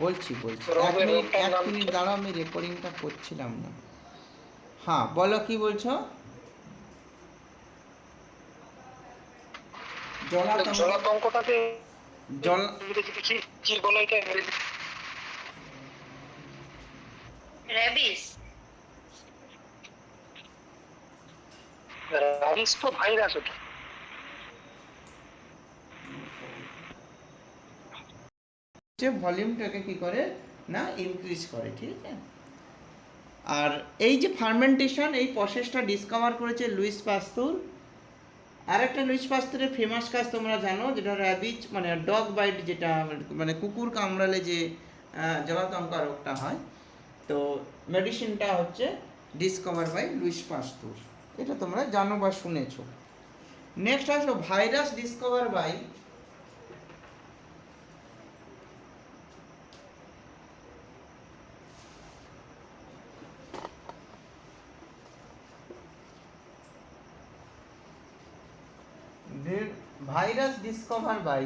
বলছি 1 মিনিট দাঁড়াও, আমি রেকর্ডিংটা করছিলাম না। হ্যাঁ বলো কি বলছো? জলাতঙ্কটাকে জল কি বলে এটা? র্যাবিস। র্যাবিস তো ভাইরাস ওটা। ভলিউমটাকে কি করে না ইনক্রিজ করে, ঠিক আছে। আর এই যে ফার্মেন্টেশন, এই প্রসেসটা ডিসকভার করেছে লুইস পাস্তুর। আর একটা লুইস পাস্তুরের ফেমাস কাজ তোমরা জানো, যেটা র্যাবিচ মানে ডগ বাইট, যেটা মানে কুকুর কামড়ালে যে জলাতঙ্ক রোগটা হয়, তো মেডিসিনটা হচ্ছে ডিসকভার বাই লুইস পাস্তুর। এটা তোমরা জানো বা শুনেছো। নেক্সট আসো virus discover by virus discover by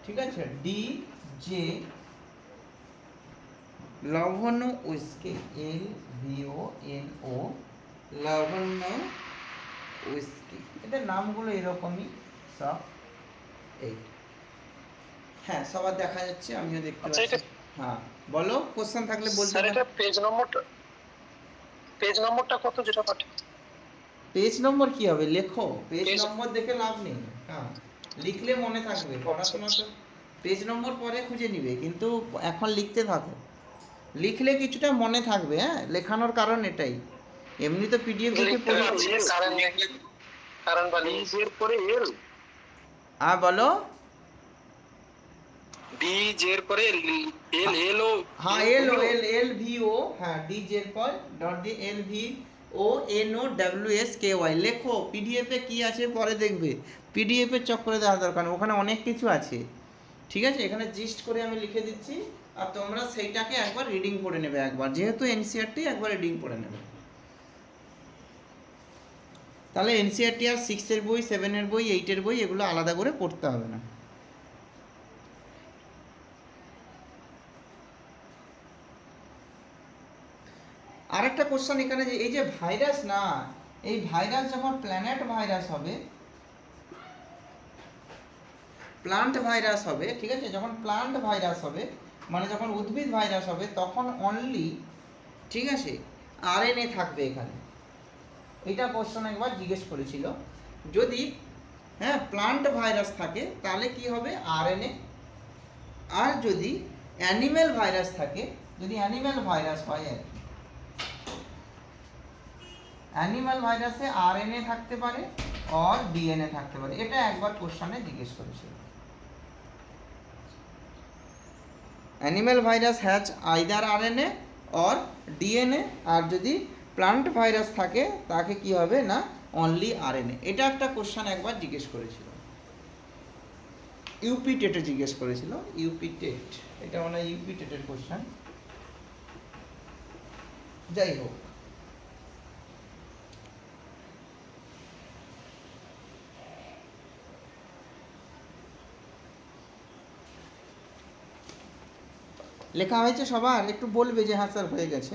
ঠিক আছে ডি জে লবণ উইস্কি LVONO লবণ উইস্কি, এদের নামগুলো এরকমই সব। এই হ্যাঁ সবার দেখা যাচ্ছে, আমিও দেখতে পাচ্ছি। হ্যাঁ বলো, কোশ্চেন থাকলে বলতে পারো। এটা পেজ নম্বরটা কত যেটা পাঠিয়ে? পেজ নম্বর কি হবে, লেখো। পেজ নম্বর দেখে লাভ নেই। হ্যাঁ লিখলে মনে থাকবে, পড়াশোনা তো পেজ নম্বর পরে খুঁজে নিবে, কিন্তু এখন লিখতে থাকো। লিখলে কিছুটা মনে থাকবে। হ্যাঁ লেখানোর কারণ এটাই, এমনি তো পিডিএফ দেখে পড়ি। কারণ বলি এর পরে এল। হ্যাঁ বলো। ডি জের পরে এল এল ও। হ্যাঁ LVO, হ্যাঁ ডি জের পর ডট দিয়ে LVONOWSKY লেখো। পিডিএফে কি আছে পরে দেখবে, পিডিএফের চক্করে দেওয়ার দরকার নেই, ওখানে অনেক কিছু আছে, ঠিক আছে। এখানে জিস্ট করে আমি লিখে দিচ্ছি, আর তোমরা সেইটাকে একবার রিডিং পড়ে নেবে, একবার যেহেতু এনসিআরটি একবার রিডিং পড়ে নেবে। তাহলে এনসিআরটি আর 6-এর বই, 7-এর বই, 8-এর বই এগুলো আলাদা করে পড়তে হবে না। আরেকটা কোশ্চেন এখানে, যে এই যে ভাইরাস না, এই ভাইরাস যখন প্ল্যানেট ভাইরাস হবে, প্লান্ট ভাইরাস হবে, ঠিক আছে, যখন প্লান্ট ভাইরাস হবে মানে যখন উদ্ভিদ ভাইরাস হবে, তখন অনলি, ঠিক আছে, আরএনএ থাকবে এখানে। এটা কোশ্চেন একবার জিজ্ঞেস করেছিল। যদি হ্যাঁ প্লান্ট ভাইরাস থাকে তাহলে কি হবে, আরএনএ। আর যদি অ্যানিম্যাল ভাইরাস থাকে, যদি অ্যানিম্যাল ভাইরাস হয় আর কি, অ্যানিম্যাল ভাইরাসে আরএনএ থাকতে পারে আর ডিএনএ থাকতে পারে। এটা একবার কোশ্চেনে জিজ্ঞেস করেছিল। Animal virus has either RNA or DNA, আর যদি প্লান্ট ভাইরাস থাকে তাকে কি হবে না, অনলি আরএনএ। এটা একটা কোশ্চেন একবার জিজ্ঞেস করেছিল, ইউপি টেটে জিজ্ঞেস করেছিল, ইউপি টেট, এটা মানে ইউপি টেটের কোশ্চেন। যাই হোক, লেখা হয়েছে সবার? একটু বলবে যে হ্যাঁ স্যার হয়ে গেছে,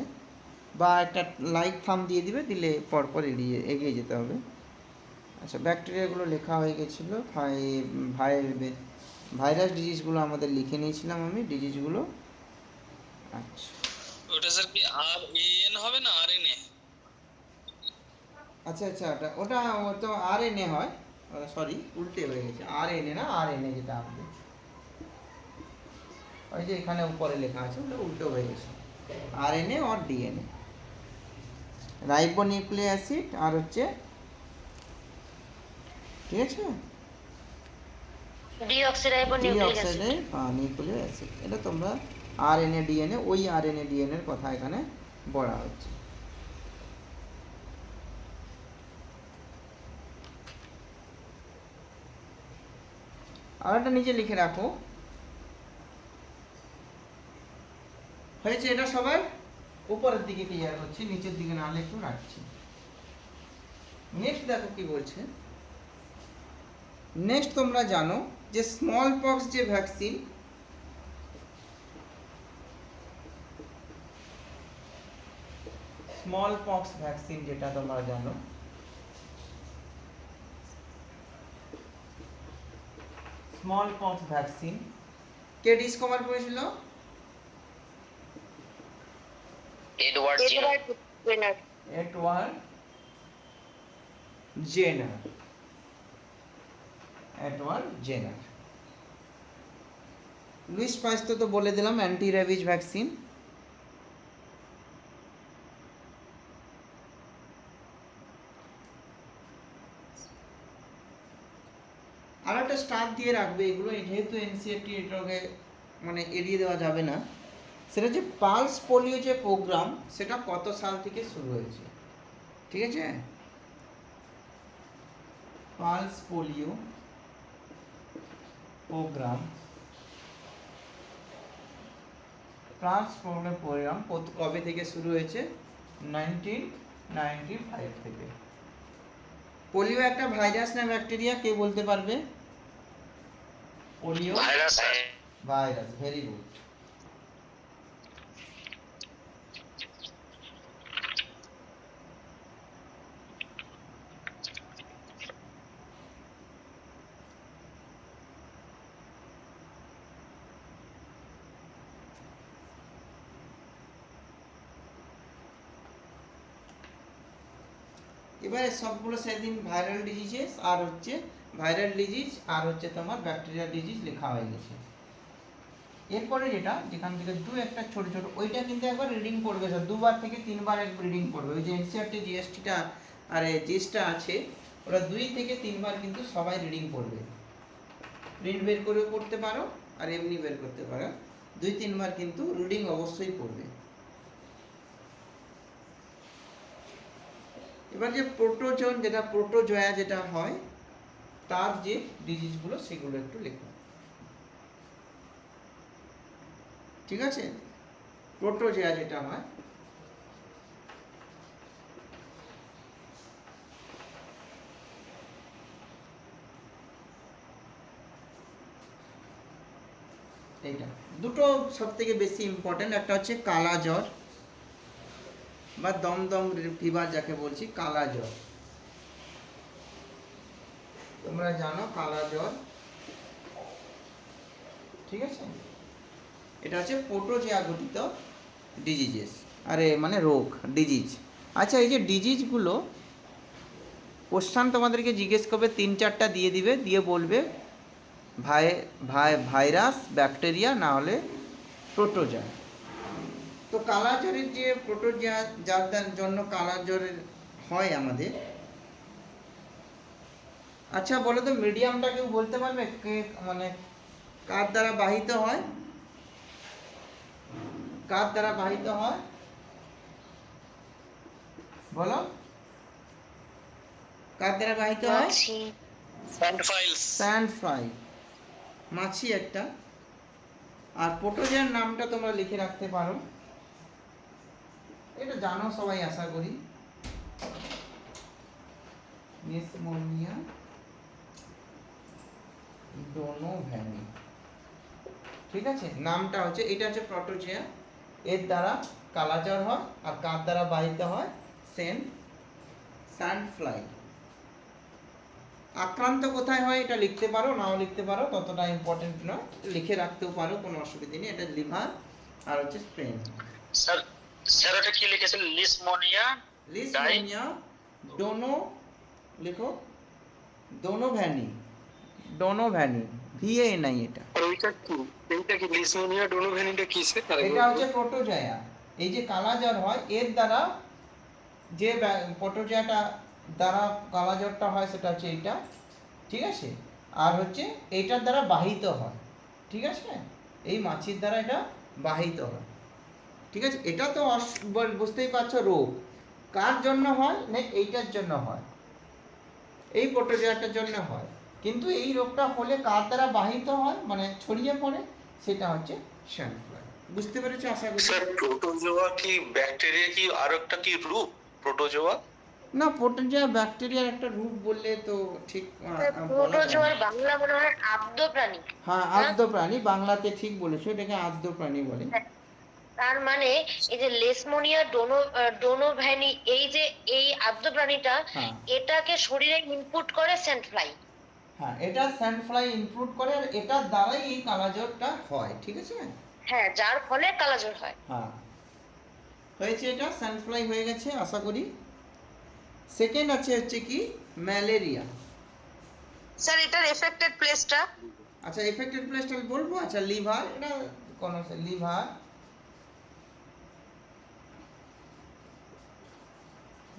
বা একটা লাইক থাম দিয়ে দিবে, দিলে পরপর এগিয়ে যেতে হবে। আচ্ছা ব্যাকটেরিয়াগুলো লেখা হয়ে গেছিলো, ভাইরাস ডিজিজগুলো আমাদের লিখে নিয়েছিলাম আমি, ডিজিজগুলো। আচ্ছা ওটা স্যার কি RAN হবে না RNA? আচ্ছা আচ্ছা, ওটা তো আরএনএ হয়, সরি উল্টে হয়ে গেছে, আরএনএ না আরএনএ, যেটা আমাদের ওই যে এখানে উপরে লেখা আছে ওটা উল্টো হয়ে গেছে, আরএনএ আর ডিএনএ। রাইবো নিউক্লিক অ্যাসিড আর হচ্ছে, ঠিক আছে, ডিঅক্সিরাইবোনিউক্লিক অ্যাসিড। এটা তোমরা আরএনএ ডিএনএ, ওই আরএনএ ডিএনএ এর কথা এখানে বলা হচ্ছে। আর একটা নিচে লিখে রাখো, হয়েছে এটা সবার? উপরের দিকে ক্লিয়ার করছি, নিচের দিকে নাহলে একটু রাখছি। নেক্সট দেখো কি বলছে, নেক্সট তোমরা জানো যে স্মল পক্স যে ভ্যাকসিন, স্মল পক্স ভ্যাকসিন যেটা তোমরা জানো, স্মল পক্স ভ্যাকসিন কে ডিসকভার করেছিল? Edward Jenner. Edward Jenner. Edward Jenner. Luis পাস্তুর তো বলে দিলাম, অ্যান্টি র্যাবিজ ভ্যাকসিন। আর একটা স্টার দিয়ে রাখবে, এগুলো যেহেতু এনসিআরটি এটাকে মানে এড়িয়ে দেওয়া যাবে না, সেটা যে পালস পোলিও যে প্রোগ্রাম সেটা কত সাল থেকে শুরু হয়েছে, ঠিক আছে? Pulse polio programme, pulse polio programme কবে থেকে শুরু হয়েছে? 1995 থেকে। পোলিও একটা ভাইরাস না ব্যাকটেরিয়া, কে বলতে পারবে? Polio virus. Virus, very good. এবারে সবগুলো সেদিন ভাইরাল ডিজিজেস আর হচ্ছে ভাইরাল ডিজিজ আর হচ্ছে তোমার ব্যাকটেরিয়াল ডিজিজ লেখা হয়ে গেছে। এরপরে যেটা যেখান থেকে দু একটা ছোট ছোট, ওইটা কিন্তু একবার রিডিং করবে স্যার, 2বার থেকে 3বার একবার রিডিং করবে। ওই যে এনসিআরটি জিএসটিটা আর জিএসটা আছে, ওরা 2 থেকে 3বার কিন্তু সবাই রিডিং করবে। প্রিন্ট বের করেও করতে পারো আর এমনি বের করতে পারো, 2-3বার কিন্তু রিডিং অবশ্যই করবে। এবার যে প্রোটোজোন যেটা প্রোটোজোয়া যেটা হয়, তার যে ডিজিজগুলো সেগুলো একটু লেখো, ঠিক আছে? প্রোটোজোয়া যেটা হয়, এইটা দুটো সব থেকে বেশি ইম্পর্টেন্ট। একটা হচ্ছে কালা জ্বর বা দমদম ফিভার যাকে বলছি, কালা জ্বর। তোমরা জানো কালা জ্বর, ঠিক আছে? এটা হচ্ছে প্রোটোজোয়া গঠিত ডিজিজেস, আরে মানে রোগ, ডিজিজ। আচ্ছা, এই যে ডিজিজগুলো কোশ্চান তোমাদেরকে জিজ্ঞেস করবে, 3-4টা দিয়ে দিবে, দিয়ে বলবে ভাইরাস, ব্যাকটেরিয়া, না হলে প্রোটোজোয়া। তো কালা জ্বরের যে প্রোটোজোয়া যার জন্য কালা জ্বরের হয় আমাদের, আচ্ছা বলো তো মিডিয়ামটা কেউ বলতে পারবে? কে মানে কার দ্বারা বাহিত হয়? কার দ্বারা বাহিত হয় বলো? কার দ্বারা বাহিত হয়? স্যান্ড ফ্লাই, মাছি একটা। আর প্রোটোজোয়ার নামটা তোমরা লিখে রাখতে পারো, এটা জানো সবাই আশা করি, নিউমোনিয়া ডোনোভ্যানি, ঠিক আছে? নামটা হচ্ছে, এটা হচ্ছে প্রোটোজোয়া, এর দ্বারা কালাজ্বর হয়। আর কার দ্বারা বাহিত হয়? Sand fly. আক্রান্ত কোথায় হয় এটা লিখতে পারো, নাও লিখতে পারো, ততটা ইম্পর্টেন্ট নয়, লিখে রাখতেও পারো, কোনো অসুবিধা নেই। এটা লিভার আর হচ্ছে স্পেন। স্যার স্যার এটা কি লিখেছেন? লিসমোনিয়া ডোনো, লিখো ডোনোভ্যানি, ডোনোভ্যানি, VANI। এটা এইটা কি লিসমোনিয়া ডোনোভ্যানিটা কি স্যার? এটা হচ্ছে প্রোটোজোয়া। এই যে কালাজ্বর হয় এর দ্বারা, যে প্রোটোজোয়াটা দ্বারা কালাজ্বরটা হয় সেটা হচ্ছে এইটা, ঠিক আছে? আর হচ্ছে এইটার দ্বারা বাহিত হয়, ঠিক আছে? এই মাছির দ্বারা এটা বাহিত হয়, ঠিক আছে? এটা তো বুঝতেই পারছো রোগ কার জন্য হয় না, এইটার জন্য হয়, এই প্রোটোজোয়াটার জন্য হয়। কিন্তু এই রোগটা হলে কার দ্বারা বাহিত হয় মানে ছড়িয়ে পড়ে, সেটা হচ্ছে স্যান্ড ফ্লাই। বুঝতে পেরেছো আশা করি? স্যার প্রোটোজোয়া কি ব্যাকটেরিয়া কি আর একটা কি রূপ প্রোটোজোয়া? না, প্রোটোজোয়া ব্যাকটেরিয়ার একটা রূপ বললে তো ঠিক বলা যায় না। প্রোটোজোয়ার বাংলা মনে হয় আদ্য প্রাণী। হ্যাঁ, আদ্য প্রাণী, বাংলাতে ঠিক বলেছো, এটাকে আদ্য প্রাণী বলে। তার মানে এই যে লেসমোনিয়া ডোনোভ্যানি, এই আদ্য প্রাণীটা, হ্যাঁ এটাকে শরীরে ইনপুট করে সেন্ট ফ্লাই। হ্যাঁ, এটা স্যান্ড ফ্লাই ইনক্লুড করে, আর এটার দ্বারাই এই কালাজ্বরটা হয়, ঠিক আছে। হ্যাঁ, যার ফলে কালাজ্বর হয়। হ্যাঁ, হয়েছে, এটা স্যান্ড ফ্লাই হয়ে গেছে আশা করি। সেকেন্ড হচ্ছে কি ম্যালেরিয়া। স্যার এটার এফেক্টেড প্লেসটা? আচ্ছা, এফেক্টেড প্লেসটা আমি বলবো। আচ্ছা, লিভার, এটা কোন লিভার,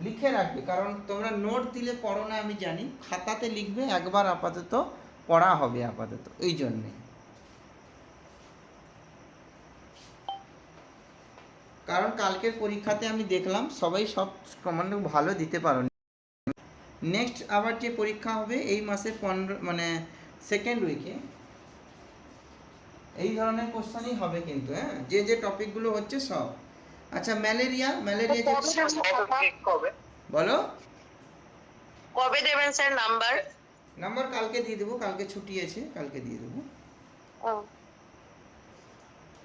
লিখে রাখবে, কারণ তোমরা নোট দিলে পড়ো না আমি জানি, খাতাতে লিখবে, একবার আপাতত পড়া হবে আপাতত, এই জন্যে। কারণ কালকের পরীক্ষাতে আমি দেখলাম সবাই সব কমান্ড ভালো দিতে পারো। নেক্সট আবার যে পরীক্ষা হবে এই মাসের 15 মানে সেকেন্ড উইকে, এই ধরনের কোশ্চেনই হবে কিন্তু, হ্যাঁ, যে যে টপিকগুলো হচ্ছে সব। আচ্ছা, ম্যালেরিয়া যে কবে? বলো। কবে দেবেন স্যার নাম্বার? নাম্বার কালকে দিয়ে দেবো, কালকে ছুটি আছে, কালকে দিয়ে দেবো।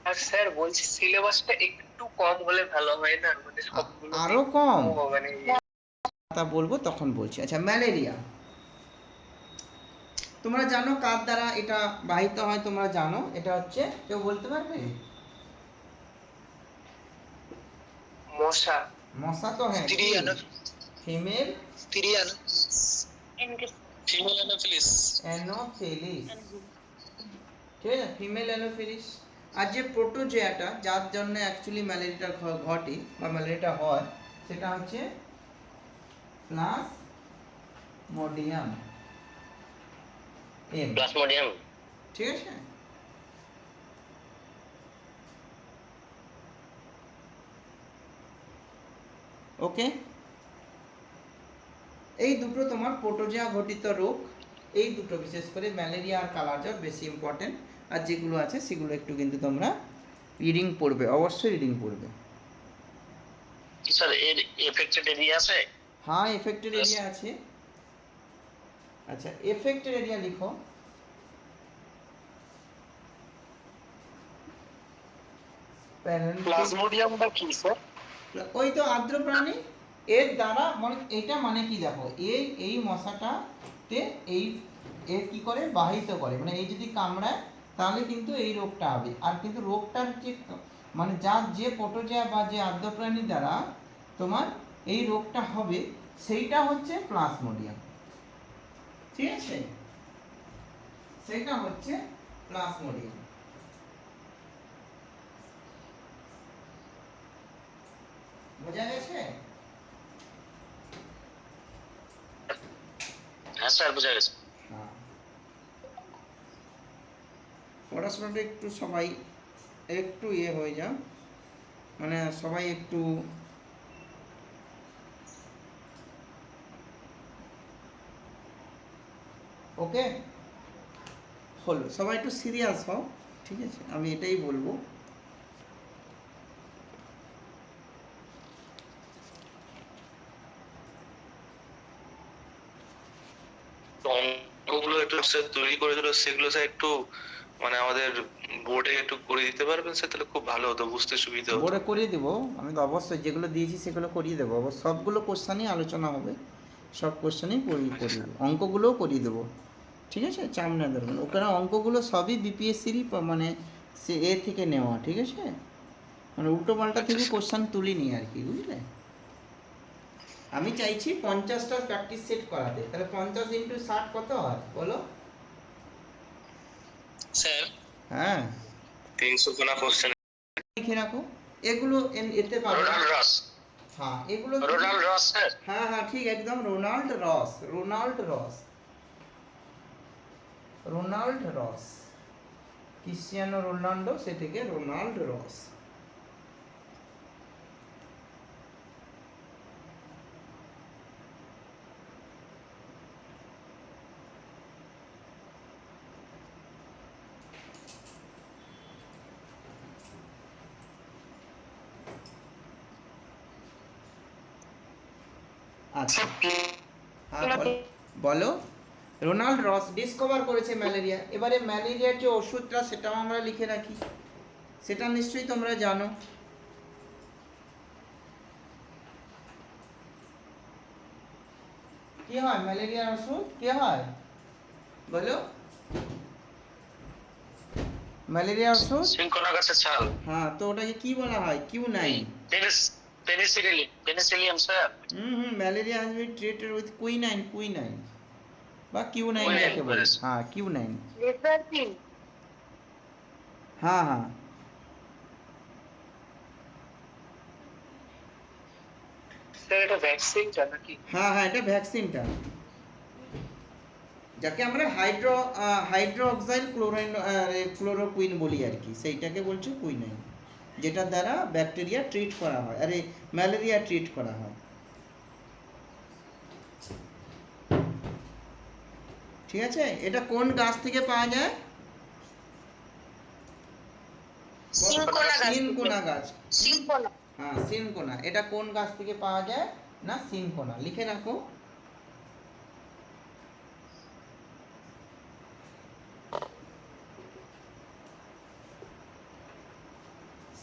আর স্যার বলছি সিলেবাসটা একটু কম হলে ভালো হয় না, মানে সবগুলো আরো কম মানে তা বলবো তখন বলছি। আচ্ছা, ম্যালেরিয়া তোমরা জানো কার দ্বারা এটা বাহিত হয়? তোমরা জানো এটা হচ্ছে, কেউ বলতে পারবে? মশা। মশা তো হ্যাঁ, ফিমেল অ্যানোফিলিস, ঠিক আছে, ফিমেল অ্যানোফিলিস। আর যে প্রোটোজোয়াটা যার জন্য অ্যাকচুয়ালি ম্যালেরিয়াটা ঘটে বা ম্যালেরিয়াটা হয়, সেটা হচ্ছে প্লাজমোডিয়াম, ঠিক আছে। ওকে, এই দুটো তোমার প্রোটোজোয়া ঘটিত রোগ, এই দুটো বিশেষ করে ম্যালেরিয়া আর কালাজ্বর বেশি ইম্পর্টেন্ট। আর যেগুলো আছে সেগুলো একটু কিন্তু তোমরা রিডিং পড়বে, অবশ্যই রিডিং পড়বে। স্যার এর এফেক্টেড এরিয়া আছে? হ্যাঁ, এফেক্টেড এরিয়া আছে। আচ্ছা, এফেক্টেড এরিয়া লিখো। প্লাজমোডিয়ামটা কি স্যার? ওই তো আর্দ্র প্রাণী, এর দ্বারা মানে এটা মানে কি দেখো, এই মশাটাতে এই এর কি করে বাহিত করে, মানে এই যদি কামড়ায় তাহলে কিন্তু এই রোগটা হবে। আর কিন্তু রোগটার যে মানে যার যে প্রোটোজোয়া বা যে আর্দ্র প্রাণী দ্বারা তোমার এই রোগটা হবে, সেইটা হচ্ছে প্লাজমোডিয়াম, ঠিক আছে, সেইটা হচ্ছে প্লাজমোডিয়াম। বোঝা গেছে? হ্যাঁ স্যার বোঝা গেছে। হ্যাঁ, পড়াশোনাটা একটু সবাই একটু হয়ে যাও, মানে সবাই একটু ওকে হলো, সবাই একটু সিরিয়াস হও, ঠিক আছে, আমি এটাই বলবো। অঙ্কগুলো একটু স্যার তৈরি করে দিল, সেগুলো স্যার একটু মানে আমাদের বোর্ডে একটু করে দিতে পারবেন স্যার? তাহলে খুব ভালো হতো, বুঝতে সুবিধা হতো। বোর্ডে করিয়ে দেবো আমি তো, অবশ্যই যেগুলো দিয়েছি সেগুলো করিয়ে দেবো, সবগুলো কোশ্চানই আলোচনা হবে, সব কোশ্চানই করিয়ে দেবো, অঙ্কগুলোও করিয়ে দেবো, ঠিক আছে, চাপ না ধরবেন। ওখানে অঙ্কগুলো সবই বিপিএসসিরই মানে সে থেকে নেওয়া, ঠিক আছে, মানে উল্টো পাল্টা থেকে কোশ্চান তুলিনি আর কি, বুঝলে। আমি চাইছি 50টা প্র্যাকটিস সেট করাতে, তাহলে 50 × 60 কত হয় বলো? স্যার হ্যাঁ, 300 কোনা কোশ্চেন লিখে রাখো এগুলো, এতে পারো। রোনাল্ড রস। হ্যাঁ, এগুলো রোনাল্ড রস স্যার। হ্যাঁ হ্যাঁ, ঠিক একদম, রোনাল্ড রস, ক্রিশ্চিয়ানো রোনাল্ডো, সে থেকে রোনাল্ড রস। আচ্ছা হ্যাঁ বলো। রোনাল্ড রস ডিসকভার করেছে ম্যালেরিয়া। এবারে ম্যালেরিয়ার যে ওষুধটা সেটাও আমরা লিখে রাখি, সেটা নিশ্চয়ই তোমরা জানো। কি হয় ম্যালেরিয়ার ওষুধ, কি হয় বলো? ম্যালেরিয়ার ওষুধ সিনকোনা গাছের ছাল। হ্যাঁ, তো ওটাকে কি বলা হয়? কিউ9। Penicillium sir. Malaria has been treated with quinine বা কিউ9 Quinine, যাকে বলে। yes. হ্যাঁ কিউ9। রেফ্রাসিন। হ্যাঁ হ্যাঁ স্যার এটা ভ্যাকসিনটা নাকি? হ্যাঁ হ্যাঁ এটা ভ্যাকসিনটা, যাকে আমরা হাইড্রোক্সাইল ক্লোরোকুইন বলি আর কি, সেইটাকে বলছে কুইনাইন, যেটার দ্বারা ব্যাকটেরিয়া ট্রিট করা হয়, আরে ম্যালেরিয়া ট্রিট করা হয়। ঠিক আছে, এটা কোন গাছ থেকে পাওয়া যায়? সিনকোনা গাছ। সিনকোনা গাছ। সিনকোনা। হ্যাঁ সিনকোনা, এটা কোন গাছ থেকে পাওয়া যায়? না সিনকোনা, লিখে রাখো।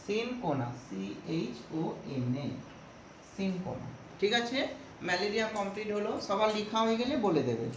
Cinchona, CHONA, cinchona. ঠিক আছে, ম্যালেরিয়া কমপ্লিট হলো, সবার লেখা হয়ে গেলে বলে দেবে।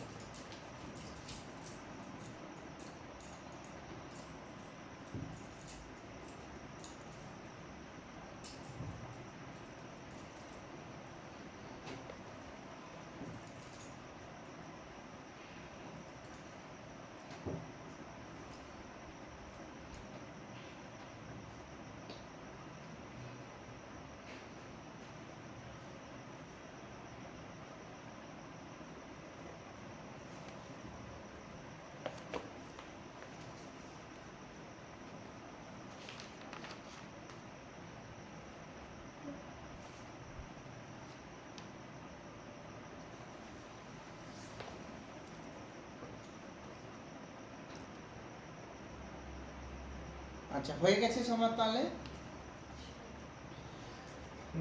আচ্ছা হয়ে গেছে সবার, তাহলে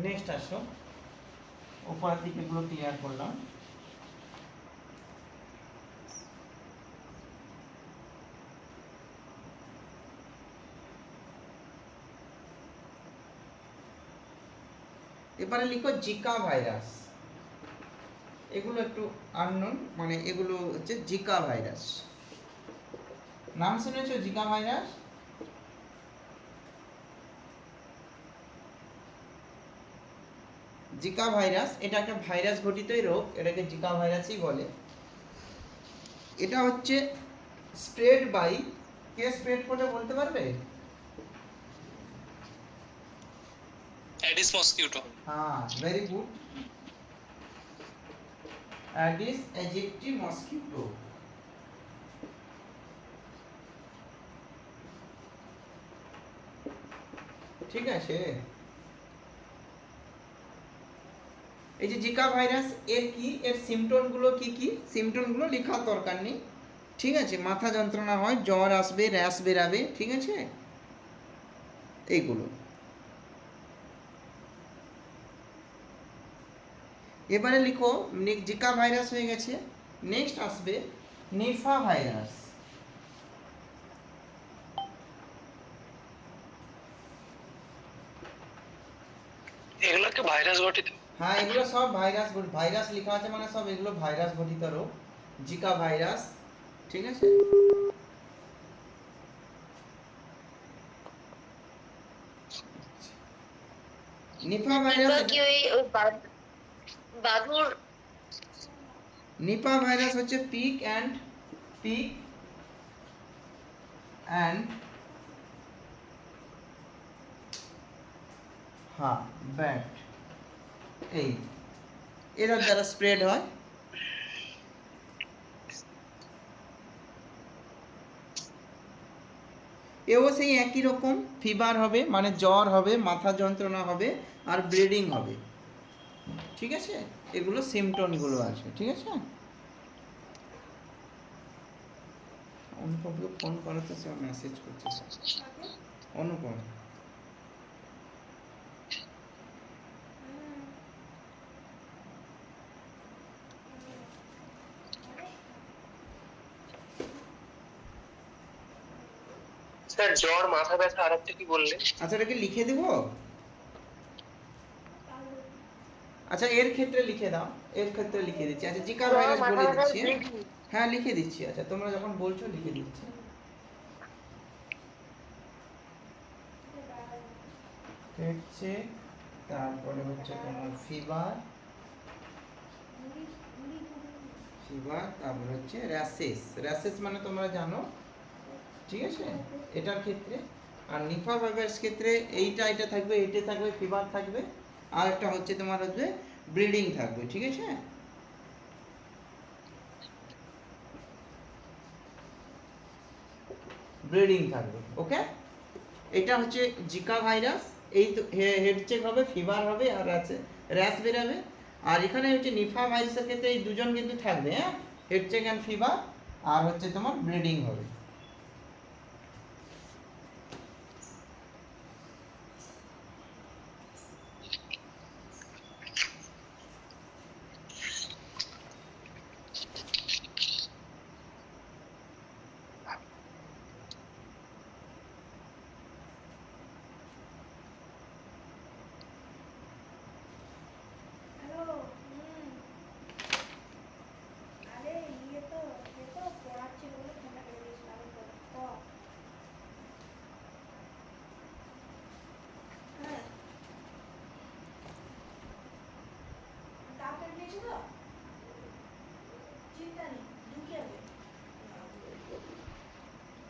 নেক্সট আসো, উপরের দিকে গুলো ক্লিয়ার করলাম। এবারে লিখো জিকা ভাইরাস। এগুলো একটু আননোন, মানে এগুলো হচ্ছে জিকা ভাইরাস। নাম শুনেছো জিকা ভাইরাস? জিকা ভাইরাস এটা একটা ভাইরাস ঘটিতই রোগ, এটাকে জিকা ভাইরাসই বলে। এটা হচ্ছে স্প্রেড বাই, কে স্প্রেড করে বলতে পারবে? অ্যাডিস মসকিউটো। হ্যাঁ ভেরি গুড, অ্যাডিস এজিপ্টি মসকিউটো। ঠিক আছে, এই যে জিকা ভাইরাস এর কি, এর সিমটম গুলো কি কি, সিমটম গুলো লেখার দরকার নেই। ঠিক আছে, মাথা যন্ত্রণা হয়, জ্বর আসবে, র্যাশ বেরাবে, ঠিক আছে এইগুলো। এবারে লিখো, জিকা ভাইরাস হয়ে গেছে, নেক্সট আসবে নিফা ভাইরাস। এগুলো কি ভাইরাস ঘটিত? হ্যাঁ এগুলো সব ভাইরাস, ভাইরাস লেখা আছে মানে সব এগুলো ভাইরাস ঘটিত রোগ, জিকা ভাইরাস। ঠিক আছে, নিপা ভাইরাস, কি ওই বাদুর? নিপা ভাইরাস হচ্ছে পিক অ্যান্ড হ্যাঁ ব্যাট, এই এরা দ্বারা স্প্রেড হয়। এও সেই একই রকম, ফিভার হবে মানে জ্বর হবে, মাথা যন্ত্রণা হবে, আর ব্লিডিং হবে। ঠিক আছে, এগুলো সিমটমগুলো আছে। ঠিক আছে, অনুপমকে ফোন করাতে সে মেসেজ করছে, অনুপম। স্যার জ্বর মাথা ব্যথা আর একটা কি বললেন? আচ্ছা এটাকে লিখে দেব? আচ্ছা এর ক্ষেত্রে লিখে দাও, এর ক্ষেত্রে লিখে দিচ্ছি। আচ্ছা জিকা জ্বর, ভাইরাস মাথা বলে ব্যথা, দিচ্ছি। bleeding। হ্যাঁ লিখে দিচ্ছি। আচ্ছা তোমরা যখন বলছো লিখে দিচ্ছি। হচ্ছে তারপরে হচ্ছে তোমার ফিভার, তারপরে হচ্ছে র্যাশেস। র্যাশেস মানে তোমরা জানো, ঠিক আছে এটার ক্ষেত্রে। আর নিপা ভাইরাস ক্ষেত্রে এটা থাকবে, এইটা থাকবে, ফিভার থাকবে, আর একটা হচ্ছে তোমার হচ্ছে ব্লিডিং থাকবে, ঠিক আছে। ব্লিডিং থাকবে, ওকে। এটা হচ্ছে জিকা ভাইরাস। এই তো হেড চেক হবে, ফিভার হবে, আর আছে র্যাশ বেরাবে। আর এখানে হচ্ছে নিফা ভাইরাসের ক্ষেত্রে এই দুজন কিন্তু থাকবে, হ্যাঁ, হেড চেক অ্যান্ড ফিভার, আর হচ্ছে তোমার ব্লিডিং হবে।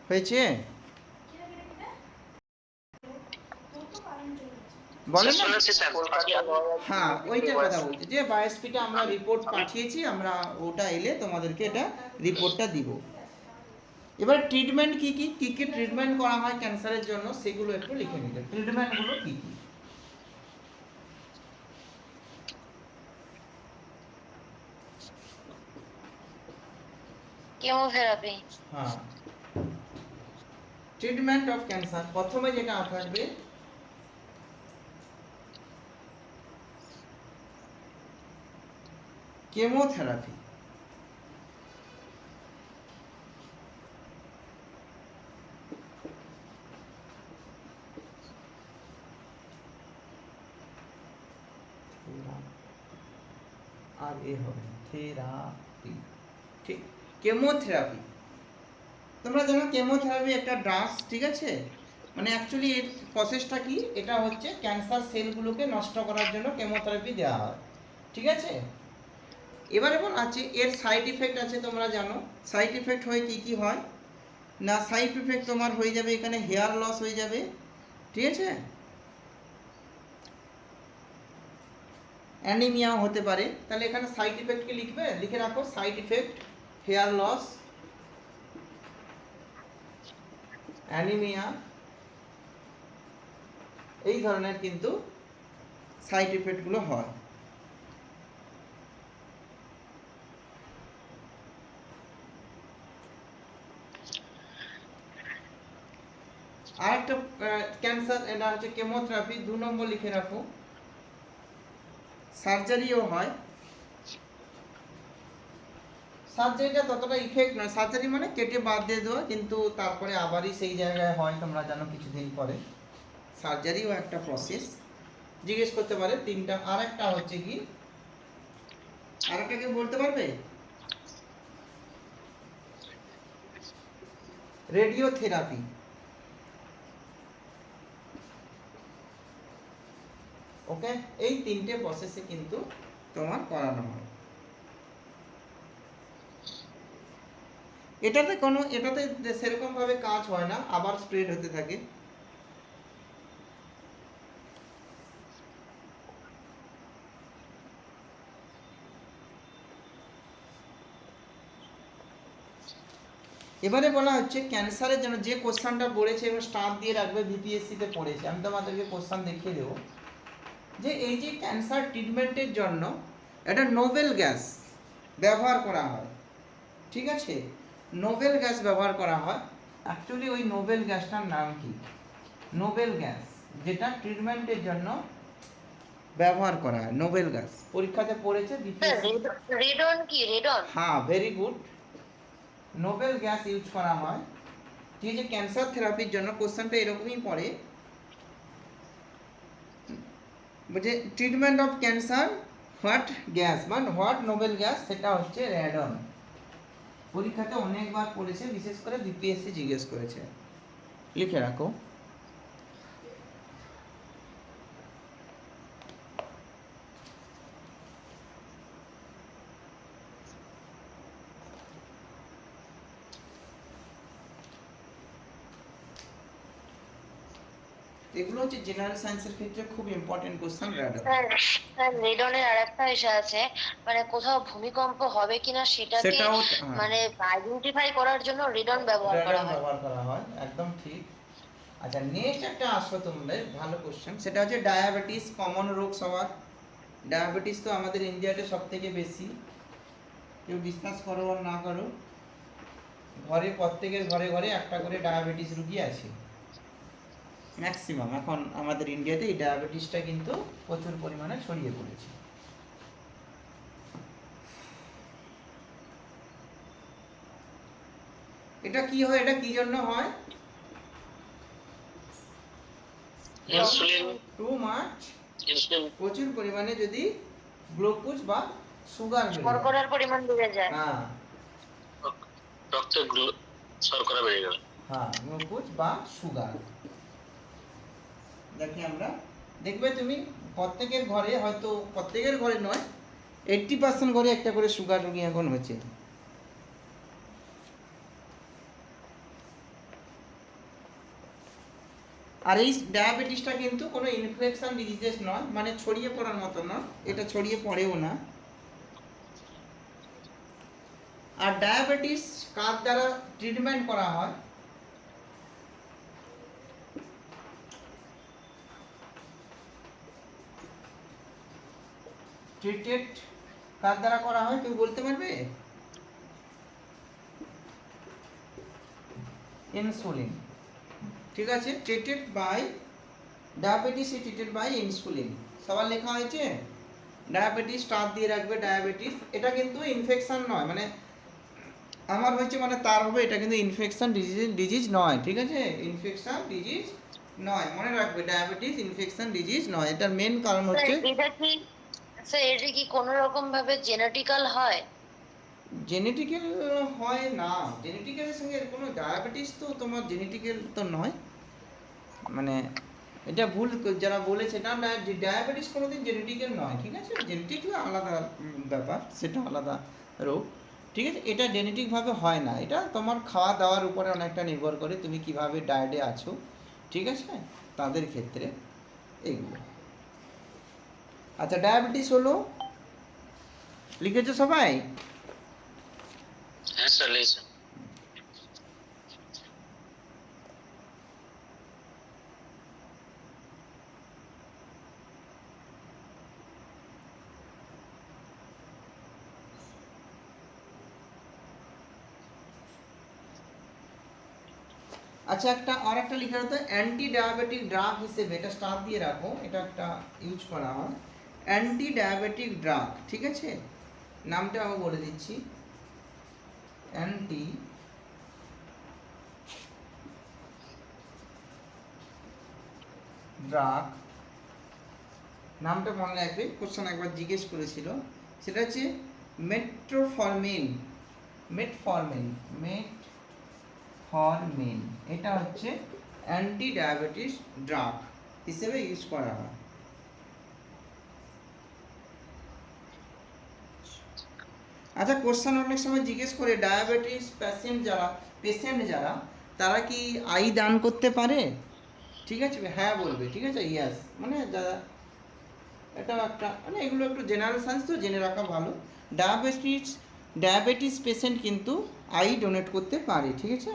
হয়েছে? বলেন না। হ্যাঁ ওইটা কথা বলছি যে বায়োস্পিটা আমরা রিপোর্ট পাঠিয়েছি, আমরা ওটা এলে তোমাদেরকে এটা রিপোর্টটা দিব। এবার ট্রিটমেন্ট কি কি ট্রিটমেন্ট করা হয় ক্যান্সারের জন্য সেগুলো একটু লিখে নিতে। ট্রিটমেন্টগুলো কি কি? কেমোথেরাপি। হ্যাঁ ট্রিটমেন্ট অফ ক্যান্সার প্রথমে যেটা থাকবে কেমোথেরাপি। আর এ হবে থেরাপি, ঠিক। কেমোথেরাপি তোমরা জানো কেমোথেরাপি একটা ড্রাগস, ঠিক আছে। মানে অ্যাকচুয়ালি এর প্রসেসটা কি, এটা হচ্ছে ক্যান্সার সেলগুলোকে নষ্ট করার জন্য কেমোথেরাপি দেওয়া হয়, ঠিক আছে। এবারে বল আছে এর সাইড ইফেক্ট আছে, তোমরা জানো সাইড ইফেক্ট হয় কি কি হয় না। সাইড ইফেক্ট তোমার হয়ে যাবে এখানে হেয়ার লস হয়ে যাবে, ঠিক আছে। অ্যানিমিয়া হতে পারে। তাহলে এখানে সাইড ইফেক্টকে লিখবে, লিখে রাখো side effect hair loss, anaemia, এই ধরনের কিন্তু সাইড ইফেক্টগুলো হয়। আর একটা ক্যান্সার, এটা হচ্ছে কেমোথেরাপি, 2 নম্বর লিখে রাখো। সার্জারিও হয়। সার্জারিটা ততটা ইফেক্ট নয়, সার্জারি মানে কেটে বাদ দিয়ে দেওয়া, কিন্তু তারপরে আবারই সেই জায়গায় হয়, তোমরা জানো কিছুদিন পরে। সার্জারিও একটা প্রসেস। জিজ্ঞেস করতে পারে তিনটা। আর একটা হচ্ছে কি, আর একটা কেউ বলতে পারবে? রেডিওথেরাপি। ওকে, এই তিনটে প্রসেসে কিন্তু তোমার করানো হয়। এটাতে সেরকম ভাবে কাজ হয় না, আবার স্প্রেড হতে থাকে। এবারে বলা হচ্ছে ক্যান্সারের জন্য যে কোশ্চেনটা পড়েছে এবং স্টার দিয়ে রাখবে, বিপিএসসি তে পড়েছে, আমি তোমাদেরকে কোশ্চেন দেখিয়ে দেবো যে এই যে ক্যান্সার ট্রিটমেন্টের জন্য একটা নোবেল গ্যাস ব্যবহার করা হয়, ঠিক আছে। নোবেল গ্যাস ব্যবহার করা হয়। অ্যাকচুয়ালি ওই নোবেল গ্যাসটার নাম কি? নোবেল গ্যাস যেটা ট্রিটমেন্টের জন্য ব্যবহার করা হয়, নোবেল গ্যাস পরীক্ষাতে পড়েছে বিপিএসসি। রেডন কি? রেডন? হ্যাঁ very good. Nobel gas use করা হয় ঠিক আছে, ক্যান্সার থেরাপির জন্য কোশ্চেনটা এরকমই পড়ে, বলছে treatment of cancer what gas বা হোয়াট নোবেল গ্যাস, সেটা হচ্ছে র্যাডন। পরীক্ষাতে অনেকবার পড়েছে, বিশেষ করে বিপিএসসি জিজ্ঞেস করেছে, লিখে রাখো। এগুলো হচ্ছে জেনারেল সায়েন্সের ক্ষেত্রে খুব ইম্পর্টেন্ট কোশ্চেন, র্যাডন। স্যার স্যার রেডনের আরেকটা বিষয় আছে, মানে কোথাও ভূমিকম্প হবে কিনা সেটাকে সেটাও মানে আইডেন্টিফাই করার জন্য রেডন ব্যবহার করা র্যাডন হয়। ব্যবহার করা হয়, একদম ঠিক। আচ্ছা, নেক্সট একটা আসলো তোমাদের ভালো কোশ্চেন, সেটা হচ্ছে ডায়াবেটিস কমন রোগ সবার। ডায়াবেটিস তো আমাদের ইন্ডিয়াতে সব থেকে বেশি, কেউ বিশ্বাস করো আর না করো, ঘরে প্রত্যেকের ঘরে ঘরে একটা করে ডায়াবেটিস রুগী আছে ম্যাক্সিমাম। এখন আমাদের ইন্ডিয়াতে এই ডায়াবেটিসটা কিন্তু প্রচুর পরিমাণে ছড়িয়ে পড়েছে। এটা কি হয়, এটা কি জন্য হয়? ইনসুলিন টু মাচ, ইনসুলিন প্রচুর পরিমাণে যদি গ্লুকোজ বা সুগার বেড়ে যায়। শর্করার পরিমাণ বেড়ে যায়। হ্যাঁ রক্তে শর্করা বেড়ে গেল। হ্যাঁ, গ্লুকোজ বা সুগার। দেখি আমরা, দেখবে তুমি প্রত্যেকের ঘরে, হয়তো প্রত্যেকের ঘরে নয়, 80% ঘরে একটা করে সুগার রোগী এখন হচ্ছে। আর এই ডায়াবেটিসটা কিন্তু কোনো ইনফেকশন ডিজিজেস নয়, মানে ছড়িয়ে পড়ার মতো নয়, এটা ছড়িয়ে পড়েও না। আর ডায়াবেটিস কার দ্বারা ট্রিটমেন্ট করা হয়? ট্রিটেড কার দ্বারা করা হয়, কেউ বলতে পারবে? ইনসুলিন, ঠিক আছে। Treated by diabetes is treated by insulin, সবার লেখা হয়েছে। ডায়াবেটিস স্টার দিয়ে রাখবে, ডায়াবেটিস এটা কিন্তু ইনফেকশন নয়, মানে আমার হয়েছে মানে তার হবে, এটা কিন্তু ইনফেকশন ডিজিজ নয়, ঠিক আছে, ইনফেকশন ডিজিজ নয়, মনে রাখবে, ডায়াবেটিস ইনফেকশন ডিজিজ নয়। এটার মেন কারণ হচ্ছে এটা কি কোনো রকম ভাবে জেনেটিক্যাল হয়? জেনেটিক্যাল হয় না, জেনেটিক্যালের সঙ্গে কোনো, ডায়াবেটিস তো তোমার জেনেটিক্যাল তো নয়, মানে এটা ভুল যারা বলেছে, না ডায়াবেটিস কোনোদিন জেনেটিক্যাল নয়, ঠিক আছে, জেনেটিক্যাল আলাদা ব্যাপার, সেটা আলাদা রোগ, ঠিক আছে। এটা জেনেটিকভাবে হয় না, এটা তোমার খাওয়া দাওয়ার উপরে অনেকটা নির্ভর করে, তুমি কিভাবে ডায়েটে আছো, ঠিক আছে, তাদের ক্ষেত্রে এইগুলো। আচ্ছা, ডায়াবেটিস হলো, লিখেছো সবাই? হ্যাঁ স্যার, লিখেছেন। আচ্ছা, আর একটা লিখে রাখো, অ্যান্টি ডায়াবেটিক ড্রাগ হিসেবে, এটা স্টার দিয়ে রাখো, এটা একটা ইউজ করা হয়, অ্যান্টি ডায়াবেটিক ড্রাগ, ঠিক আছে, নামটা আমি বলে দিচ্ছি, অ্যান্টি ড্রাগ, নামটা মনে রাখবে, কোশ্চেন একবার জিজ্ঞেস করেছিল, সেটা হচ্ছে মেটফরমিন, মেটফরমিন, এটা হচ্ছে অ্যান্টি ডায়াবেটিস ড্রাগ হিসেবে ইউজ করা হয়। আচ্ছা, কোশ্চেন অনেক সময় জিজ্ঞেস করে, ডায়াবেটিস পেশেন্ট যারা তারা কি আই দান করতে পারে, ঠিক আছে, হ্যাঁ বলবে, ঠিক আছে, ইয়াস, মানে যারা, এটাও একটা, মানে এগুলো একটু জেনারেল সায়েন্স তো জেনে রাখা ভালো। ডায়াবেটিস পেশেন্ট কিন্তু আই ডোনেট করতে পারে, ঠিক আছে।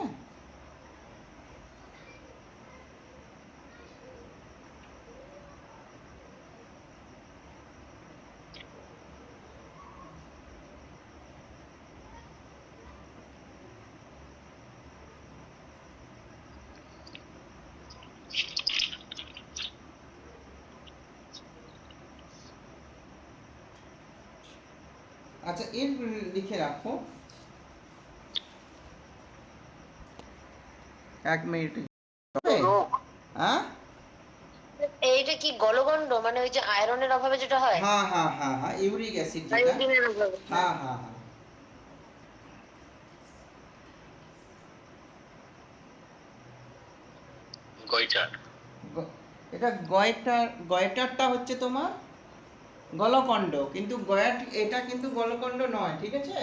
আচ্ছা, এর লিখে রাখো, 1 মিনিট। রোগ। হ্যাঁ এইটা কি গলগণ্ড, মানে ওই যে আয়রনের অভাবে যেটা হয়? হ্যাঁ হ্যাঁ হ্যাঁ হ্যাঁ, ইউরিক অ্যাসিড যেটা। আয়োডিনের অভাবে। হ্যাঁ হ্যাঁ হ্যাঁ। গয়টার। এটা গয়টারটা হচ্ছে তোমার গলকণ্ড, কিন্তু এটা কিন্তু গলকণ্ড নয়, ঠিক আছে?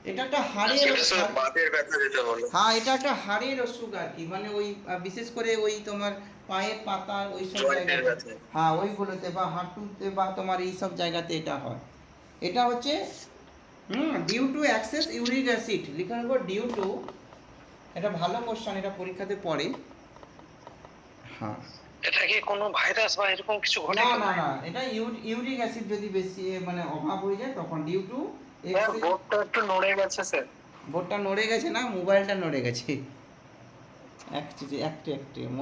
এটা একটা হাড়ের সেটা স্যার বাতের ব্যথা যেটা বলে। হ্যাঁ, এটা একটা হাড়ের অসুখ আর কি, মানে ওই বিশেষ করে ওই তোমার পায়ের পাতা ওই সব জয়েন্টের জায়গাতে, ব্যথা। হ্যাঁ ওইগুলোতে বা হাঁটুতে বা তোমার এই সব জায়গাতে এটা হয়। এটা হচ্ছে due to excess uric acid, লিখার উপর ডিউ টু, এটা ভালো কোশ্চেন, এটা পরীক্ষাতে পড়ে। হ্যাঁ, এটা কি কোনো ভাইরাস বা এরকম কিছু ঘটে? না না না, এটা ইউরিক অ্যাসিড যদি বেশি মানে অভাব হয়ে যায় তখন ডিউ টু এক্সেস। বোর্ডটা একটু নড়ে গেছে স্যার। বোর্ডটা নড়ে গেছে না, মোবাইলটা নড়ে গেছে একটু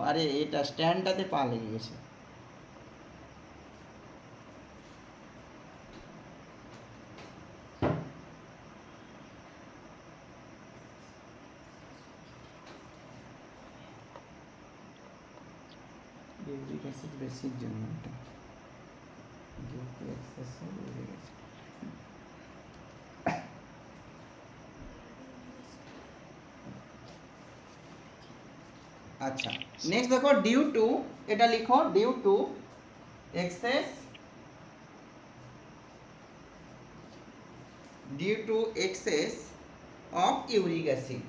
আরে এটা স্ট্যান্ডটাতে পা লেগে গেছে। ইউরিক অ্যাসিড বেশির জন্য এটা due to excess uric acid. আচ্ছা, নেক্সট দেখো ডিউ টু, এটা লিখো due to excess, due to excess of uric acid.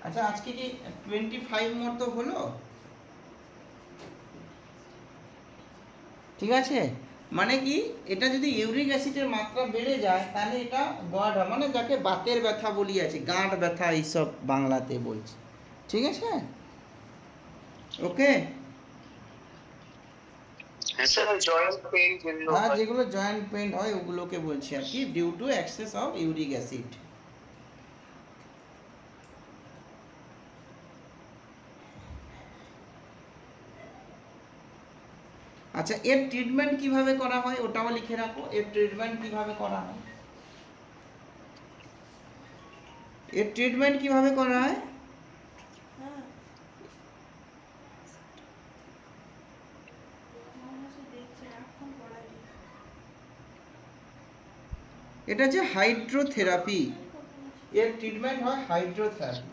আচ্ছা, আজকে কি 25 মতো হলো? ঠিক আছে, মানে কি এটা যদি ইউরিক অ্যাসিডের মাত্রা বেড়ে যায় তাহলে এটা গড, মানে যাকে বাতের ব্যথা বলি আছে, গাঁট ব্যথা এইসব বাংলাতে বলছি, ঠিক আছে? ওকে, স্যার জয়েন্ট পেইন যেগুলো হ্যাঁ হয়। যেগুলো জয়েন্ট পেইন হয় ওগুলোকে বলছি আর কি, due to excess of uric acid. আচ্ছা, এর ট্রিটমেন্ট কিভাবে করা হয় ওটাও লিখে রাখো, এর ট্রিটমেন্ট কিভাবে করা হয়, এর ট্রিটমেন্ট কিভাবে করা হয়। এটা যে হাইড্রোথেরাপি, এর ট্রিটমেন্ট হয় হাইড্রোথেরাপি।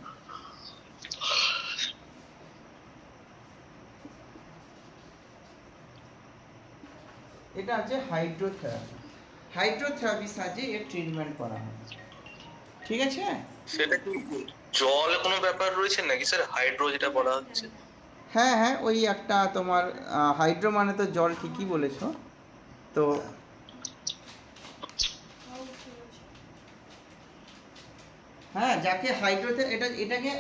এটা আছে হাইড্রোথেরাপি, হাইড্রোথেরাপির সাহায্যে এর ট্রিটমেন্ট করা হয়, ঠিক আছে? সেটা কি জলে কোনো ব্যাপার রয়েছে নাকি স্যার, হাইড্রো যেটা বলা হচ্ছে? হ্যাঁ হ্যাঁ, ওই একটা তোমার হাইড্রো মানে তো জল, ঠিকই বলেছো। তো হ্যাঁ, যাকে হাইড্রোতে এটাকে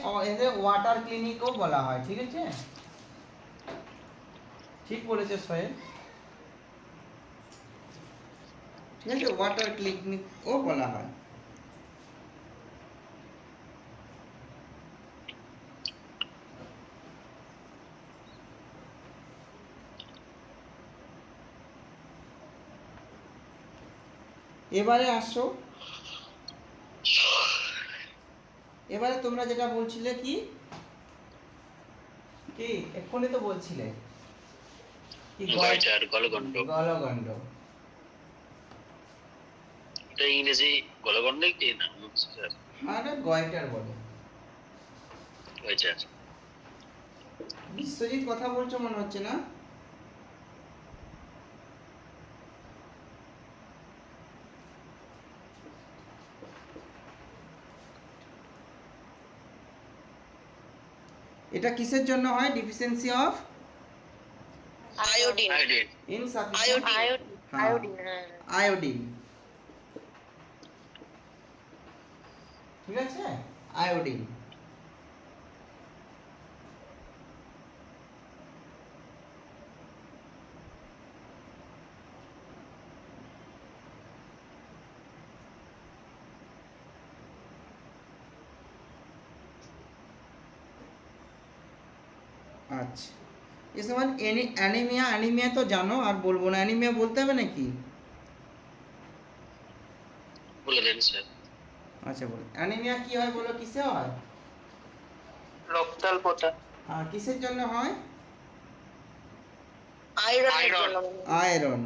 ওয়াটার ক্লিনিকও বলা হয়, ঠিক আছে? ঠিক বলেছে সোহেল, ঠিক আছে, ওয়াটার ক্লিনিকও বলা হয়। এবারে আসো, এবারে তোমরা যেটা বলছিলে কি কি এক্ষুনি তো বলছিলে কি গয়টার, গলগণ্ড। গলগণ্ড। এটা ইংরেজি গলগণ্ডই কি না স্যার? হ্যাঁ, এটা গয়টার বলে। গয়টার। বিশ্বজিৎ কথা বলছো মনে হচ্ছে না? এটা কিসের জন্য হয়? Deficiency of iodine. Iodine. Insufficient iodine, হ্যাঁ। আয়োডিন, ঠিক আছে, আয়োডিন। আচ্ছা, इस सवाल অ্যানিমিয়া, অ্যানিমিয়া তো জানো আর বলবো না, অ্যানিমিয়া বলতে হবে নাকি? জানি স্যার। আচ্ছা বলো, অ্যানিমিয়া কি হয় বলো, কিসে হয়? রক্তাল্পতা, আর কিসের জন্য হয়? আয়রনের জন্য। আয়রন।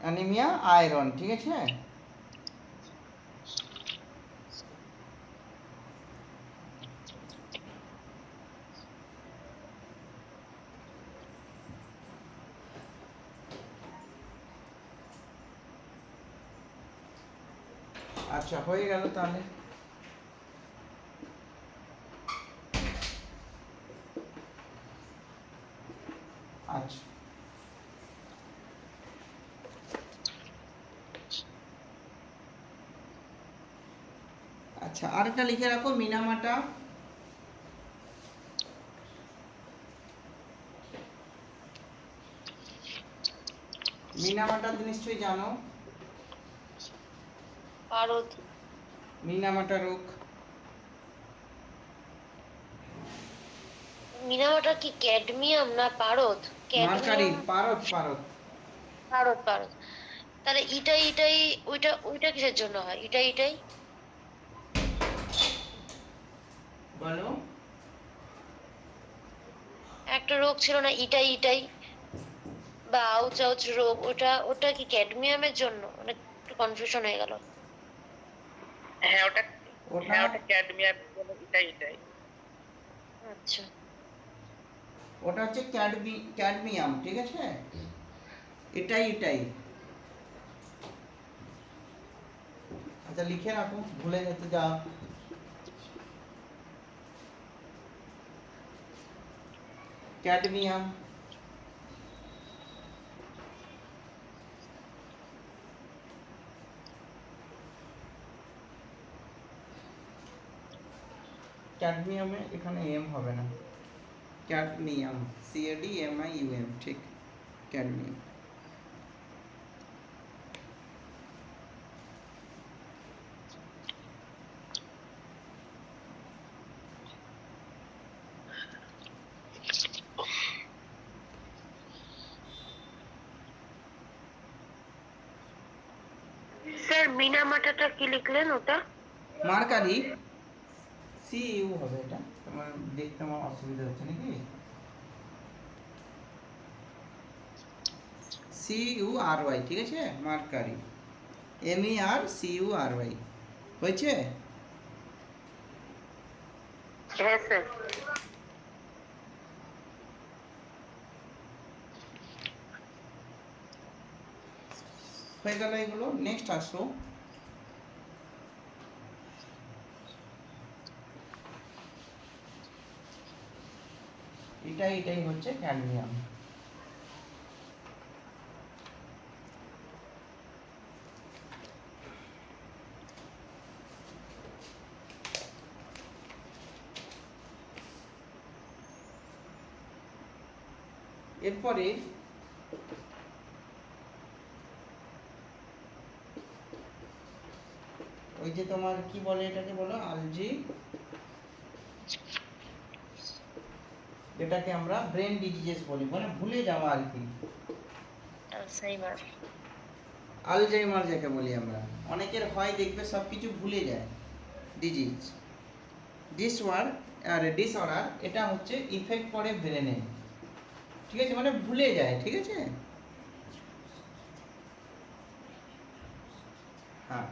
অ্যানিমিয়া আয়রন, ঠিক আছে। আচ্ছা হয়ে গেল তাহলে। আচ্ছা আচ্ছা, আরেকটা লিখে রাখো, মিনামাটা। মিনামাটা তো নিশ্চয়ই জানো, পারদ। মিনামাটা রোগ। মিনামাটা কি ক্যাডমিয়াম না পারদ? Mercury, cadmium. পারদ পারদ। পারদ পারদ। তাহলে ইটাই ওইটা ওইটা কিসের জন্য হয়? ইটাই বলো। একটা রোগ ছিল না, ইটাই বা আউচ আউচ রোগ, ওটা ওটা কি ক্যাডমিয়ামের জন্য? মানে একটু কনফিউশন হয়ে গেল। হ্যাঁ ওটা, ওটা হ্যাঁ ওটা ক্যাডমিয়াম, এটাই। আচ্ছা। ওটা হচ্ছে ক্যাডমিয়াম, ঠিক আছে। এটাই। আচ্ছা লিখে রাখো, ভুলে যেতে যাও। ক্যাডমিয়াম। ক্যাডমিয়ামে এখানে এম হবে না, ক্যাডমিয়াম, CADMIUM, ঠিক, ক্যাডমিয়াম। স্যার মিনামাটাটা কি লিখলেন ওটা? মার্কারি, CU হবে, এটা তোমার দেখতে আমার অসুবিধা হচ্ছে নাকি? CURY, ঠিক আছে, মার্কারি, MERCURY, হয়েছে? হ্যাঁ স্যার। হয়ে গেল এগুলো। নেক্সট আসো, এটাই হচ্ছে ক্যাডমিয়াম। এরপরে ওই যে তোমার কি বলে এটাকে, বলো আলজি, যেটাকে আমরা ব্রেন ডিজিজেস বলি, মানে ভুলে যাওয়া আর কি। আলজাইমার। আলজাইমার যাকে বলি আমরা, অনেকের হয় দেখবে সব কিছু ভুলে যায়, ডিজিজ, ডিসঅর্ডার, এটা হচ্ছে ইফেক্ট পড়ে ব্রেনে, ঠিক আছে, মানে ভুলে যায়, ঠিক আছে। হ্যাঁ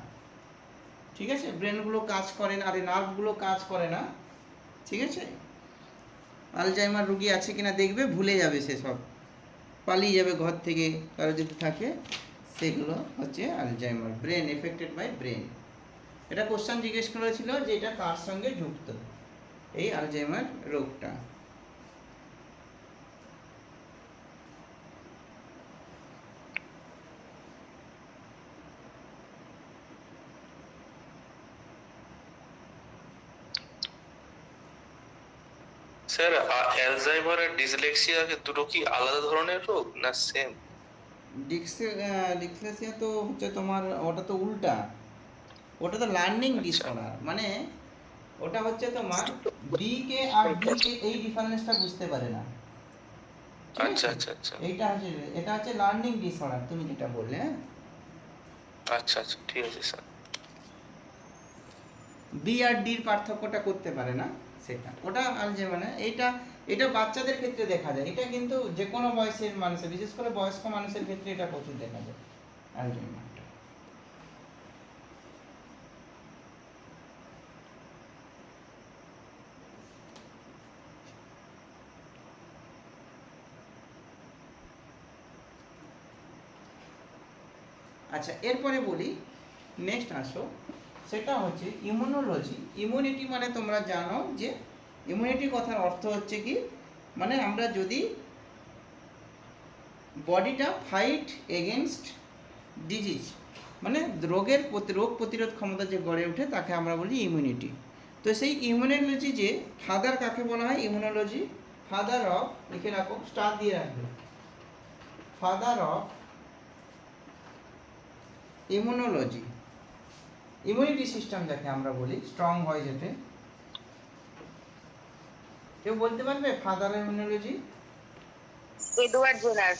ঠিক আছে, ব্রেনগুলো কাজ করে না, আরে নার্ভগুলো কাজ করে না, ঠিক আছে। আলজাইমার রোগী আছে কিনা দেখবে, ভুলে যাবে সে সব, পালিয়ে যাবে ঘর থেকে কারো যদি থাকে, সেগুলো হচ্ছে Alzheimer, brain affected by brain. এটা কোশ্চেন জিজ্ঞেস করেছিল যে এটা কার সঙ্গে যুক্ত, এই আলজাইমার রোগটা। স্যার অ্যালজাইমার আর ডিসলেক্সিয়া দুটো কি আলাদা ধরনের রোগ না সেম? ডিসলেক্সিয়া তো হচ্ছে তোমার, ওটা তো উল্টা, ওটা তো লার্নিং আচ্ছা ডিসঅর্ডার, মানে ওটা হচ্ছে তোমার ডি কে আর ডি কে এই ডিফারেন্সটা বুঝতে পারে না, ঠিক আচ্ছা আছে? আচ্ছা আচ্ছা এটা হচ্ছে লার্নিং ডিসঅর্ডার, তুমি যেটা বললে, হ্যাঁ। আচ্ছা আচ্ছা ঠিক আছে স্যার। বি আর ডির পার্থক্যটা করতে পারে না, সেটা ওটা আর যে মানে এটা এটা বাচ্চাদের ক্ষেত্রে দেখা যায়, এটা কিন্তু যে কোনো বয়সের মানুষের, বিশেষ করে বয়স্ক মানুষের ক্ষেত্রে এটা প্রচুর দেখা যায় অ্যালজাইমারটা। আচ্ছা, এরপরে বলি, নেক্সট আসো, সেটা হচ্ছে ইমিউনোলজি। ইমিউনিটি মানে তোমরা জানো যে ইমিউনিটি কথার অর্থ হচ্ছে কি, মানে আমরা যদি বডিটা ফাইট এগেনস্ট ডিজিজ, মানে রোগ প্রতিরোধ ক্ষমতা যে গড়ে ওঠে তাকে আমরা বলি ইমিউনিটি। তো সেই ইমিউনোলজি যে ফাদার কাকে বলা হয়, ইমিউনোলজি ফাদার অফ, লিখে রাখো, স্টার দিয়ে রাখবে, father of immunology. Immunity system যাকে আমরা বলি, স্ট্রং হয় যেতে, কেউ বলতে পারবে father immunology? Edward Jenner.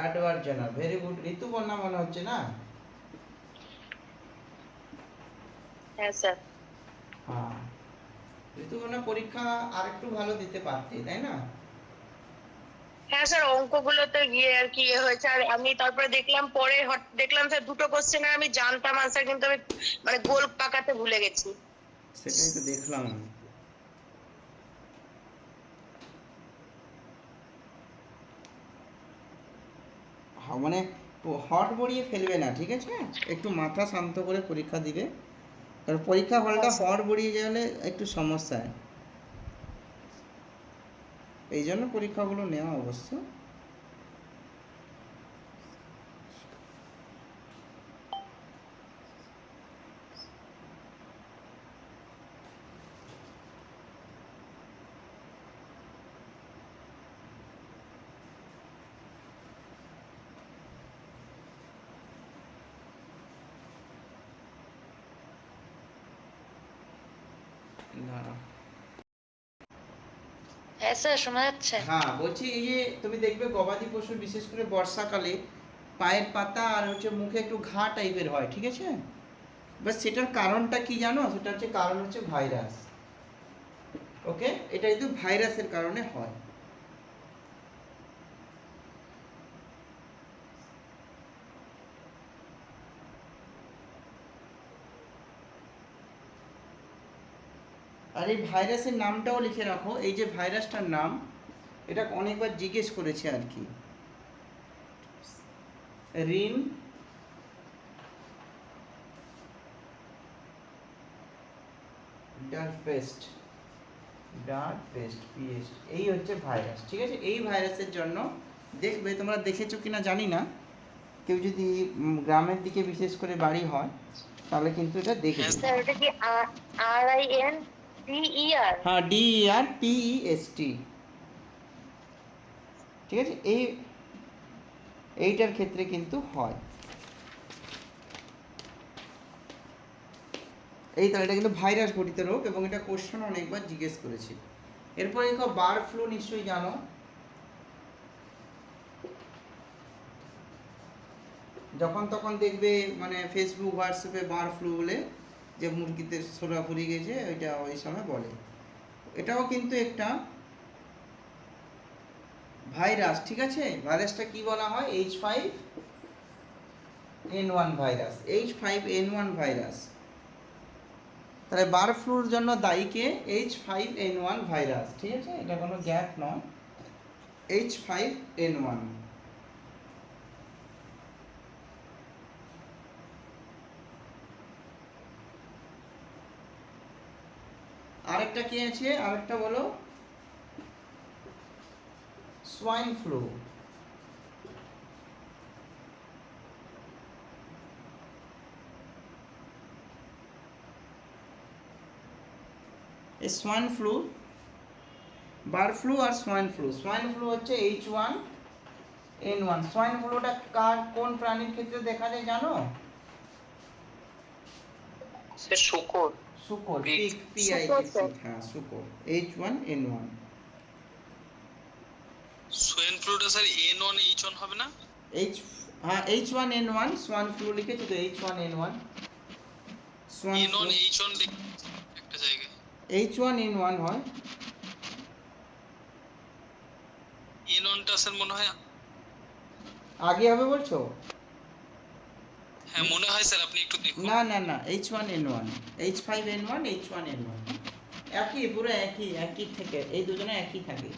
Edward Jenner, very good. Rituparna মনে হচ্ছে না? হ্যাঁ স্যার। হ্যাঁ, ঋতুপর্ণা পরীক্ষা আরেকটু ভালো দিতে পারতে, তাই না? হ্যাঁ স্যার, অঙ্কগুলোতে গিয়ে আর কি হয়েছে, আর আমি তারপরে দেখলাম, পরে দেখলাম স্যার দুটো কোশ্চেনের আমি জানতাম আনসার, কিন্তু আমি মানে গোল পাকাতে ভুলে গেছি। সেটাই তো দেখলাম আমি। মানে হট বড়িয়ে ফেলবে না, ঠিক আছে? একটু মাথা শান্ত করে পরীক্ষা দিবে, কারণ পরীক্ষা হলটা হট বড়িয়ে গেলে একটু সমস্যা হয়, এই জন্য পরীক্ষাগুলো নেওয়া অবশ্য। দাঁড়াও। হ্যাঁ স্যার, শোনা যাচ্ছে। হ্যাঁ, বলছি এই যে তুমি দেখবে গবাদি পশুর বিশেষ করে বর্ষাকালে পায়ের পাতা আর হচ্ছে মুখে একটু ঘা টাইপের হয়, ঠিক আছে? বাস সেটার কারণটা কি জানো? সেটা হচ্ছে কারণ হচ্ছে ভাইরাস। ওকে, এটা কিন্তু ভাইরাসের কারণে হয়। আর এই ভাইরাসের নামটাও লিখে রাখো, এই যে ভাইরাসটার নাম, এটা অনেকবার জিজ্ঞেস করেছে আর কি, রিন ডারপেস্ট, পিএস্ট, এই হচ্ছে ভাইরাস, ঠিক আছে? এই ভাইরাসের জন্য দেখবে, তোমরা দেখেছো কিনা জানি না, কেউ যদি গ্রামের দিকে বিশেষ করে বাড়ি হয় তাহলে কিন্তু এটা দেখবে। স্যার এটা কি RINDER? হ্যাঁ, DERPEST, ঠিক আছে? এইটার ক্ষেত্রে কিন্তু হয়। এই তাহলে এটা কিন্তু ভাইরাস ঘটিত রোগ, এবং এটা কোশ্চেন অনেকবার জিজ্ঞেস করেছি। এরপরে দেখো বার্ড ফ্লু, নিশ্চয়ই জানো। যখন তখন দেখবে মানে ফেসবুক হোয়াটসঅ্যাপে বার্ড ফ্লু বলে, যে মুরগিতে ছোড়া ফুরিয়ে গেছে, ওইটা ওই সময় বলে। এটাও কিন্তু একটা ভাইরাস, ঠিক আছে? ভাইরাসটা কি বলা হয়? H5N1 virus, H5N1 virus. তাহলে বার্ড ফ্লুর জন্য দায়ী কে? H5N1 ভাইরাস, ঠিক আছে? এটা কোনো গ্যাপ নয়, H5N1। আরেকটা কি আছে? আরেকটা বলো, সোয়াইন ফ্লু। এই সোয়াইন ফ্লু বার্ড ফ্লু আর সোয়াইন ফ্লু। সোয়াইন ফ্লু হচ্ছে H1N1। সোয়াইন ফ্লুটা কোন প্রাণীর ক্ষেত্রে দেখা যায় জানো? সে শুকর। শুকর, Pig. PIG, হ্যাঁ শুকর, H1N1। সোয়েন ফ্লুটা স্যার N1 H1 হবে না? হ্যাঁ H1N1, সোয়াইন ফ্লু লিখেছি তো H1N1। Swine N1 flu H1 একটা জায়গায় H1N1 হয়। N1টা স্যার মনে হয়, আগে হবে বলছো? হ্যাঁ মনে হয় স্যার, আপনি একটু দেখুন। না না না, H1N1, H5N1, H1N1 একই, পুরো একই থেকে, এই দুজনে একই থাকে।